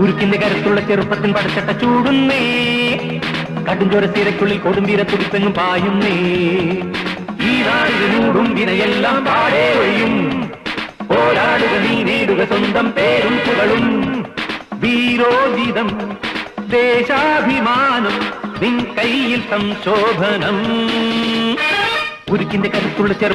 ഉരുക്കിന്റെ കരുത്തുള്ള ചെറുപ്പത്തിൽ പടച്ചട്ട ചൂടുന്നേ, കടുംചോര സീരയ്ക്കുള്ളിൽ കൊടുമ്പീര തുടിപ്പെങ്ങും പായുന്നേ. ഈ നാടിനൂടും വിനയെല്ലാം പാടേ ഒഴിയും, പോരാടുക നീ നേടുക സ്വന്തം പേരും പുകളും. വീരോചിതം ദേശാഭിമാനം നിൻ കയ്യിൽ സംശോഭനം. ഉരുക്കിന്റെ കരുത്തുള്ള ചെറുപ്പം